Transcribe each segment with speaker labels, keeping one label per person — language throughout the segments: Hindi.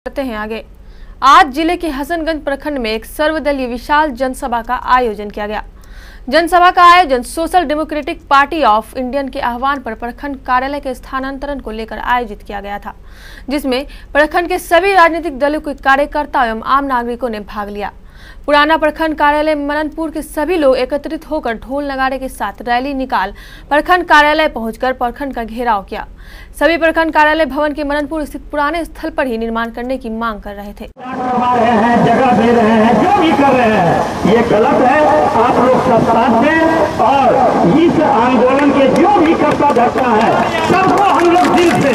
Speaker 1: करते हैं आगे। आज जिले के हसनगंज प्रखंड में एक सर्वदलीय विशाल जनसभा का आयोजन किया गया। जनसभा का आयोजन social democratic party of India के आह्वान पर प्रखंड कार्यालय के स्थानांतरण को लेकर आयोजित किया गया था, जिसमें प्रखंड के सभी राजनीतिक दलों के कार्यकर्ता एवं आम नागरिकों ने भाग लिया। पुराना प्रखंड कार्यालय मननपुर के सभी लोग एकत्रित होकर ढोल नगाड़े के साथ रैली निकाल प्रखंड कार्यालय पहुंचकर प्रखंड का घेराव किया। सभी प्रखंड कार्यालय भवन के मननपुर स्थित पुराने स्थल पर ही निर्माण करने की मांग कर रहे थे।
Speaker 2: जगह दे रहे हैं, जो भी कर रहे हैं ये गलत है। आप लोग सब साथ दें और इस आंदोलन के जो भी करता धरता है सबको हम लोग दिल से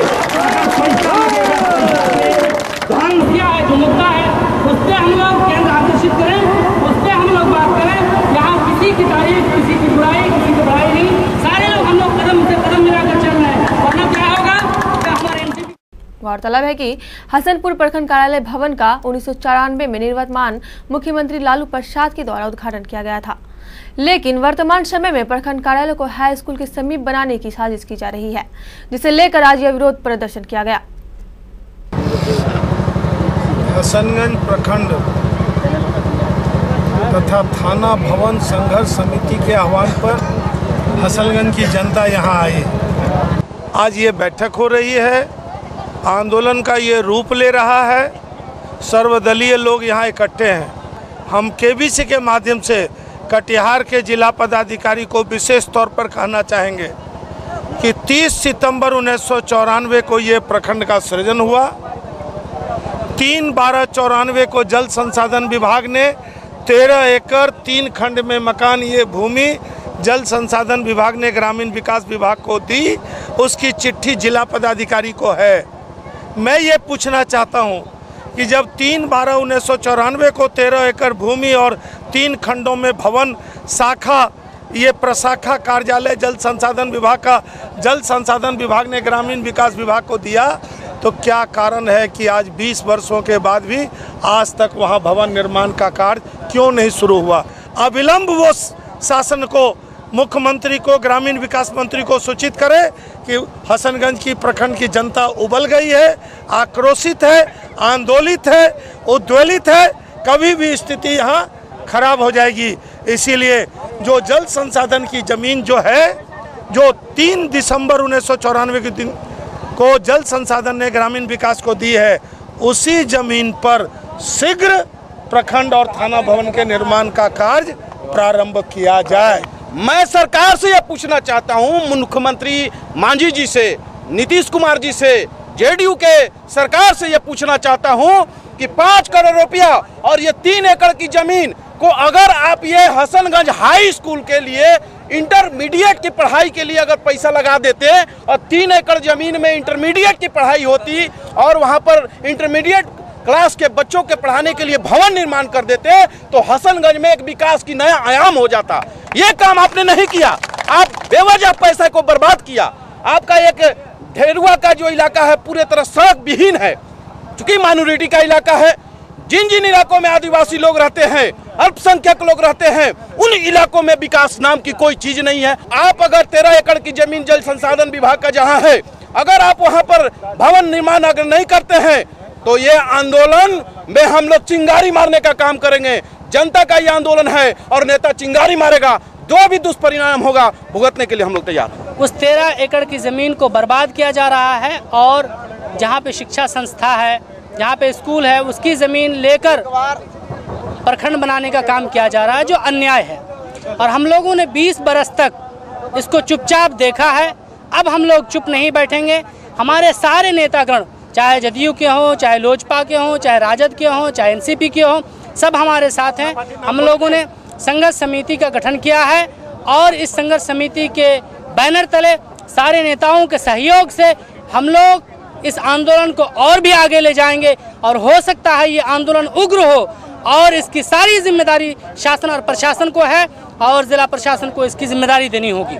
Speaker 3: धन क्या है, जो मुद्दा है उससे हम लोग केंद्र आकर्षित करें, उससे हम लोग बात करें। यहाँ किसी की तारीफ, किसी की बुराई, किसी की बुराई नहीं, सारे लोग हम लोग कदम से कदम मिलाकर चल रहे हैं। वरना क्या होगा कि हमारे एनसीपी।
Speaker 1: गौरतलब है कि हसनपुर प्रखंड कार्यालय भवन का 1994 में निवर्तमान मुख्यमंत्री लालू प्रसाद के द्वारा उद्घाटन किया गया था, लेकिन वर्तमान समय में प्रखंड कार्यालय को हाई स्कूल के समीप बनाने की साजिश की जा रही है, जिसे लेकर आज यह विरोध प्रदर्शन किया गया।
Speaker 4: हसनगंज प्रखंड तथा थाना भवन संघर्ष समिति के आह्वान पर हसनगंज की जनता यहां आई। आज ये बैठक हो रही है, आंदोलन का ये रूप ले रहा है, सर्वदलीय लोग यहां इकट्ठे हैं। हम केबीसी के माध्यम से कटिहार के जिला पदाधिकारी को विशेष तौर पर कहना चाहेंगे कि 30 सितंबर 1994 को ये प्रखंड का सृजन हुआ। 3/12/94 को जल संसाधन विभाग ने 13 एकड़ 3 खंड में मकान ये भूमि जल संसाधन विभाग ने ग्रामीण विकास विभाग को दी। उसकी चिट्ठी जिला पदाधिकारी को है। मैं ये पूछना चाहता हूँ कि जब 3/12/1994 को 13 एकड़ भूमि और 3 खंडों में भवन शाखा ये प्रशाखा कार्यालय जल संसाधन विभाग का जल संसाधन विभाग ने ग्रामीण विकास विभाग को दिया, तो क्या कारण है कि आज 20 वर्षों के बाद भी आज तक वहां भवन निर्माण का कार्य क्यों नहीं शुरू हुआ? अविलंब वो शासन को, मुख्यमंत्री को, ग्रामीण विकास मंत्री को सूचित करे कि हसनगंज की प्रखंड की जनता उबल गई है, आक्रोशित है, आंदोलित है, उद्वेलित है। कभी भी स्थिति यहाँ खराब हो जाएगी। इसीलिए जो जल संसाधन की जमीन जो है, जो 3 दिसंबर 1994 के दिन को जल संसाधन ने ग्रामीण विकास को दी है, उसी जमीन पर शीघ्र प्रखंड और थाना भवन के निर्माण का कार्य प्रारंभ किया जाए।
Speaker 5: मैं सरकार से यह पूछना चाहता हूं, मुख्यमंत्री मांझी जी से, नीतीश कुमार जी से, जेडीयू के सरकार से यह पूछना चाहता हूं कि 5 करोड़ रुपया और ये 3 एकड़ की जमीन को अगर आप ये हसनगंज हाई स्कूल के लिए इंटरमीडिएट की पढ़ाई के लिए अगर पैसा लगा देते और 3 एकड़ जमीन में इंटरमीडिएट की पढ़ाई होती और वहां पर इंटरमीडिएट क्लास के बच्चों के पढ़ाने के लिए भवन निर्माण कर देते, तो हसनगंज में एक विकास की नया आयाम हो जाता। ये काम आपने नहीं किया। आप बेवजह पैसा को बर्बाद किया। आपका एक ढेरुआ का जो इलाका है पूरे तरह सड़क विहीन है, चूंकि माइनॉरिटी का इलाका है। जिन जिन इलाकों में आदिवासी लोग रहते हैं, अल्पसंख्यक लोग रहते हैं, उन इलाकों में विकास नाम की कोई चीज नहीं है। आप अगर 13 एकड़ की जमीन जल संसाधन विभाग का जहां है, अगर आप वहां पर भवन निर्माण अगर नहीं करते हैं, तो ये आंदोलन में हम लोग चिंगारी मारने का काम करेंगे। जनता का ये आंदोलन है और नेता चिंगारी मारेगा, जो भी दुष्परिणाम होगा भुगतने के लिए हम लोग तैयार हैं।
Speaker 3: उस 13 एकड़ की जमीन को बर्बाद किया जा रहा है और जहाँ पे शिक्षा संस्था है, जहाँ पे स्कूल है, उसकी जमीन लेकर प्रखंड बनाने का काम किया जा रहा है, जो अन्याय है। और हम लोगों ने 20 बरस तक इसको चुपचाप देखा है। अब हम लोग चुप नहीं बैठेंगे। हमारे सारे नेतागण, चाहे जदयू के हों, चाहे लोजपा के हों, चाहे राजद के हों, चाहे एनसीपी के हों, सब हमारे साथ हैं। हम लोगों ने संघर्ष समिति का गठन किया है और इस संघर्ष समिति के बैनर तले सारे नेताओं के सहयोग से हम लोग इस आंदोलन को और भी आगे ले जाएंगे और हो सकता है ये आंदोलन उग्र हो और इसकी सारी जिम्मेदारी शासन और प्रशासन को है और जिला प्रशासन को इसकी जिम्मेदारी देनी होगी।